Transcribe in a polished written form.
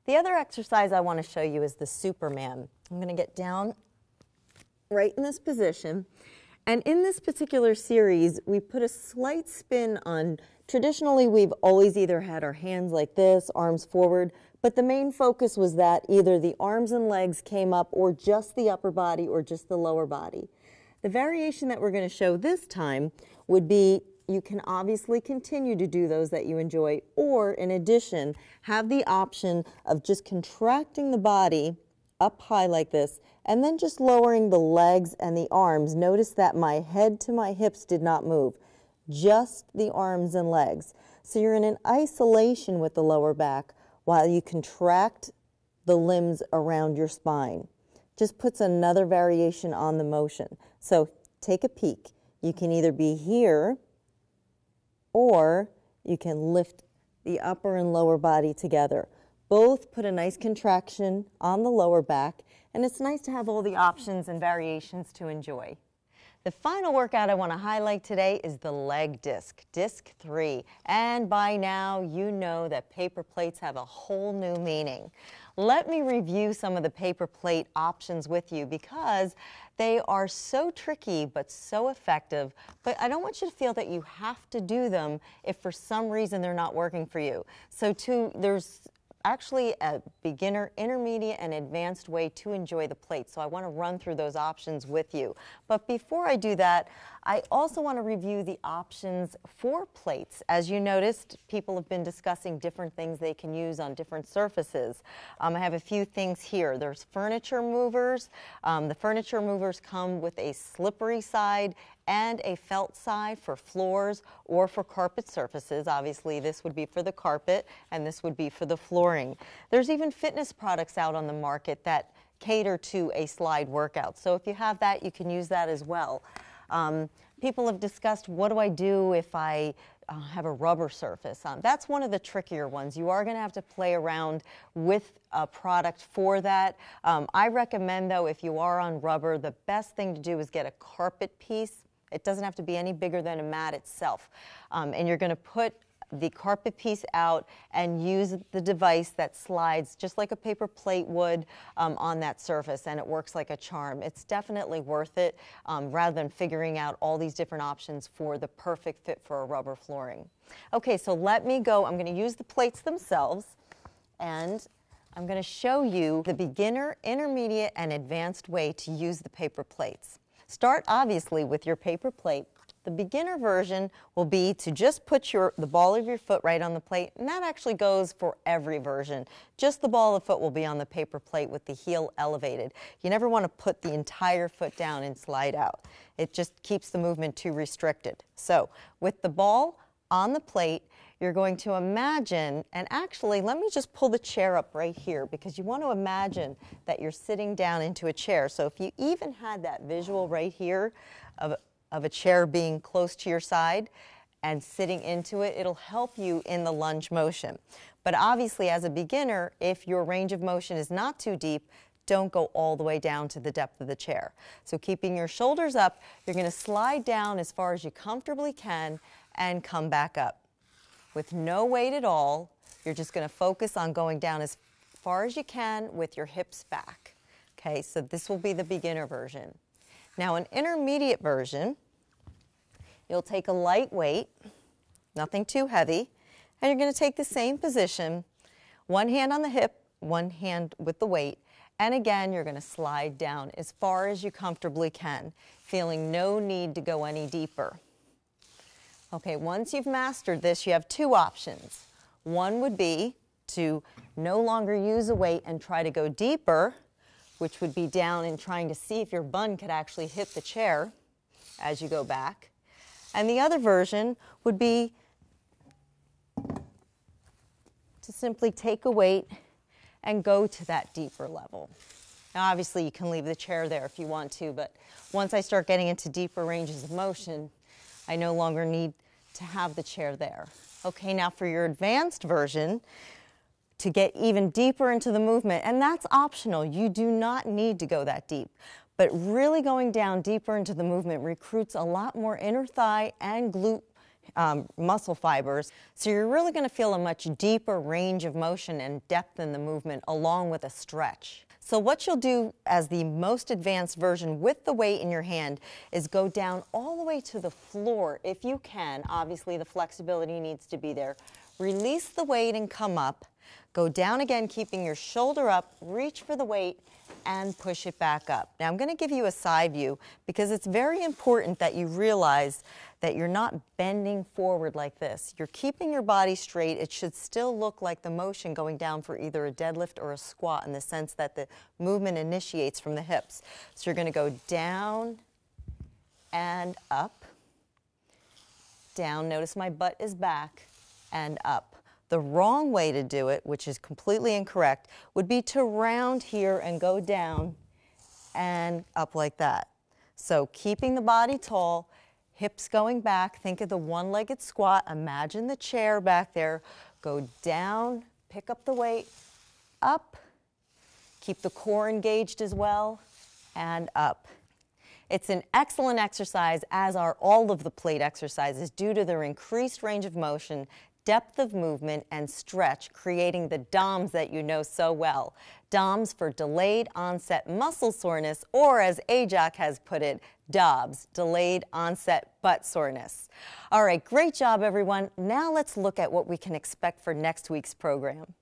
The other exercise I want to show you is the Superman. I'm going to get down right in this position. And in this particular series, we put a slight spin on, traditionally we've always either had our hands like this, arms forward, but the main focus was that either the arms and legs came up or just the upper body or just the lower body. The variation that we're going to show this time would be, you can obviously continue to do those that you enjoy, or in addition, have the option of just contracting the body up high like this, and then just lowering the legs and the arms. Notice that my head to my hips did not move, just the arms and legs. So you're in an isolation with the lower back while you contract the limbs around your spine. Just puts another variation on the motion. So take a peek. You can either be here, or you can lift the upper and lower body together. Both put a nice contraction on the lower back, and it's nice to have all the options and variations to enjoy. The final workout I want to highlight today is the leg disc, disc 3. And by now, you know that paper plates have a whole new meaning. Let me review some of the paper plate options with you because they are so tricky but so effective. But I don't want you to feel that you have to do them if for some reason they're not working for you. So there's actually a beginner, intermediate, and advanced way to enjoy the plate. So I want to run through those options with you. But before I do that, I also want to review the options for plates. As you noticed, people have been discussing different things they can use on different surfaces. I have a few things here. There's furniture movers. The furniture movers come with a slippery side and a felt side for floors or for carpet surfaces. Obviously, this would be for the carpet and this would be for the flooring. There's even fitness products out on the market that cater to a slide workout. So if you have that, you can use that as well. People have discussed, what do I do if I have a rubber surface? That's one of the trickier ones. You are going to have to play around with a product for that. I recommend, though, if you are on rubber, the best thing to do is get a carpet piece. It doesn't have to be any bigger than a mat itself. And you're going to put the carpet piece out and use the device that slides just like a paper plate would on that surface, and it works like a charm. It's definitely worth it rather than figuring out all these different options for the perfect fit for a rubber flooring. Okay, so let me go. I'm going to use the plates themselves, and I'm going to show you the beginner, intermediate, and advanced way to use the paper plates. Start obviously with your paper plate. The beginner version will be to just put the ball of your foot right on the plate, and that actually goes for every version. Just the ball of the foot will be on the paper plate with the heel elevated. You never want to put the entire foot down and slide out. It just keeps the movement too restricted. So with the ball on the plate, you're going to imagine, and actually let me just pull the chair up right here because you want to imagine that you're sitting down into a chair. So if you even had that visual right here of a chair being close to your side and sitting into it, it'll help you in the lunge motion. But obviously as a beginner, if your range of motion is not too deep, don't go all the way down to the depth of the chair. So keeping your shoulders up, you're going to slide down as far as you comfortably can and come back up. With no weight at all, you're just going to focus on going down as far as you can with your hips back. Okay, so this will be the beginner version. Now an intermediate version, you'll take a light weight, nothing too heavy, and you're going to take the same position, one hand on the hip, one hand with the weight, and again you're going to slide down as far as you comfortably can, feeling no need to go any deeper. Okay, once you've mastered this, you have two options. One would be to no longer use a weight and try to go deeper, which would be down and trying to see if your bun could actually hit the chair as you go back. And the other version would be to simply take a weight and go to that deeper level. Now obviously you can leave the chair there if you want to, but once I start getting into deeper ranges of motion, I no longer need to have the chair there. Okay, now for your advanced version, to get even deeper into the movement, and that's optional. You do not need to go that deep. But really going down deeper into the movement recruits a lot more inner thigh and glute muscle fibers. So you're really going to feel a much deeper range of motion and depth in the movement along with a stretch. So what you'll do as the most advanced version with the weight in your hand is go down all the way to the floor if you can. Obviously the flexibility needs to be there. Release the weight and come up. Go down again, keeping your shoulder up, reach for the weight, and push it back up. Now I'm going to give you a side view because it's very important that you realize that you're not bending forward like this. You're keeping your body straight. It should still look like the motion going down for either a deadlift or a squat in the sense that the movement initiates from the hips. So you're going to go down and up, down. Notice my butt is back and up. The wrong way to do it, which is completely incorrect, would be to round here and go down and up like that. So keeping the body tall, hips going back, think of the one-legged squat, imagine the chair back there, go down, pick up the weight, up, keep the core engaged as well, and up. It's an excellent exercise, as are all of the plate exercises, due to their increased range of motion, depth of movement, and stretch, creating the DOMS that you know so well. DOMS for delayed onset muscle soreness, or as Ajak has put it, DOBS, delayed onset butt soreness. All right, great job everyone. Now let's look at what we can expect for next week's program.